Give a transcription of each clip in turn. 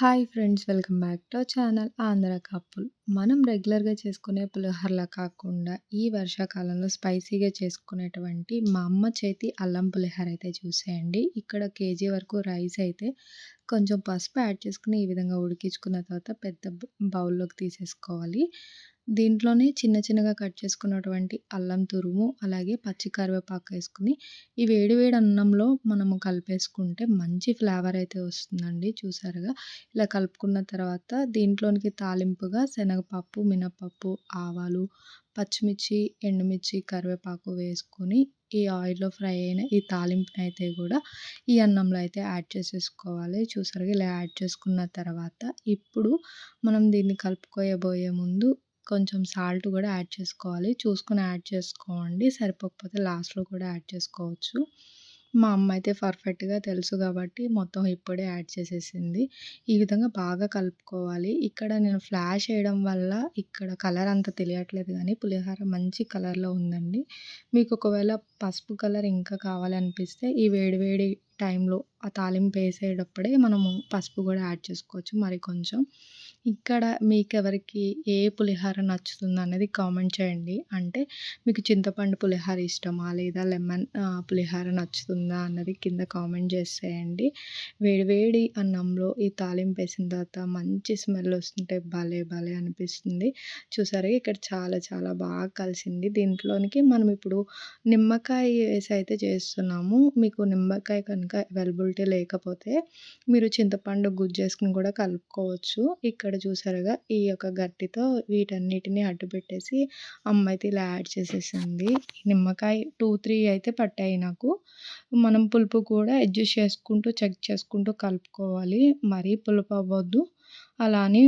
Hi friends, welcome back to our channel Andhra couple. మనం రెగ్యులర్‌గా చేసుకునే పులిహోరలా కాకుండా ఈ వర్షాకాలంలో స్పైసీగా చేసుకునేటువంటి మా అమ్మ చేతి అల్లం పులిహోర అయితే చూసేయండి. ఇక్కడ కేజీ వరకు రైస్ అయితే కొంచెం పసుపు యాడ్ చేసుకొని ఈ విధంగా ఉడికించుకున్న తర్వాత పెద్ద బౌల్‌లోకి తీసేసుకోవాలి. దీంట్లోనే చిన్న చిన్నగా కట్ చేసుకున్నటువంటి అల్లం తురుము, అలాగే పచ్చి కరివేపాకు వేసుకొని ఈ వేడి వేడి అన్నంలో మనము కలిపేసుకుంటే మంచి ఫ్లేవర్ అయితే వస్తుందండి. చూసారుగా ఇలా కలుపుకున్న తర్వాత దీంట్లోనికి తాలింపుగా శనగపప్పు, మినపప్పు, ఆవాలు, పచ్చిమిర్చి, ఎండుమిర్చి, కరివేపాకు వేసుకొని ఈ ఆయిల్‌లో ఫ్రై అయిన ఈ తాలింపునైతే గూడా ఈ అన్నంలో అయితే యాడ్ చేసేసుకోవాలి. చూసారుగా ఇలా యాడ్ చేసుకున్న తర్వాత ఇప్పుడు మనం దీన్ని కలుపుకోబోయే ముందు కొంచెం సాల్ట్ గూడా యాడ్ చేసుకోవాలి. చూసుకొని యాడ్ చేసుకోండి. సరిపోకపోతే లాస్ట్‌లో కూడా యాడ్ చేసుకోవచ్చు. మా అమ్మ అయితే పర్ఫెక్ట్‌గా తెలుసు కాబట్టి మొత్తం ఇప్పుడే యాడ్ చేసేసింది. ఈ విధంగా బాగా కలుపుకోవాలి. ఇక్కడ నేను ఫ్లాష్ ఏయడం వల్ల ఇక్కడ కలర్ అంత తెలియట్లేదు గానీ పులిహోర మంచి కలర్‌లో ఉందండి. మీకు ఒకవేళ పసుపు కలర్ ఇంకా కావాలనిపిస్తే ఈ వేడి వేడి టైంలో ఆ తాలింపు వేసేటప్పుడే మనము పసుపు గూడా యాడ్ చేసుకోవచ్చు మరి కొంచెం. ఇక్కడ మీకెవరికి ఏ పులిహోర నచ్చుతుందనేది కామెంట్ చేయండి. అంటే మీకు చింతపండు పులిహోర ఇష్టమా? లేదా లెమన్ పులిహోర నచ్చుతుందా అన్నది కింద కామెంట్ చేసేయండి. వేడి వేడి అన్నంలో ఈ తాలింపేసిన తర్వాత మంచి స్మెల్ వస్తుంటే భలే భలే అనిపిస్తుంది. చూసారుగా ఇక్కడ చాలా చాలా బాగా కలిసింది. దీంట్లోనికి మనం ఇప్పుడు నిమ్మకాయ ఏసి అయితే చేస్తున్నాము. మీకు నిమ్మకాయ కనుక అవైలబిలిటీ లేకపోతే మీరు చింతపండు గుజ్జేసుకొని కూడా కలుపుకోవచ్చు. ఇక్కడ చూసారుగా ఈ యొక్క గట్టితో వీటన్నిటిని అడ్డుపెట్టేసి అమ్మ అయితే ఇలా యాడ్ చేసేసింది. నిమ్మకాయ 2, 3 అయితే పట్టాయి నాకు. మనం పులుపు కూడా అడ్జస్ట్ చేసుకుంటూ, చెక్ చేసుకుంటూ కలుపుకోవాలి. మరీ పులుపు అవ్వద్దు. అలా అని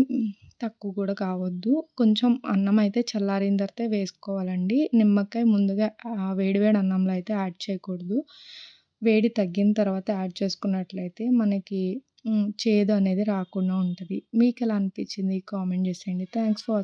తక్కువ కూడా కావద్దు. కొంచెం అన్నం అయితే చల్లారిన తర్వాతే వేసుకోవాలండి. నిమ్మకాయ ముందుగా వేడి వేడి అన్నంలో అయితే యాడ్ చేయకూడదు. వేడి తగ్గిన తర్వాత యాడ్ చేసుకున్నట్లయితే మనకి చేదు అనేది రాకుండా ఉంటది. మీకెలా అనిపించింది? కామెంట్ చేసేయండి. Thanks for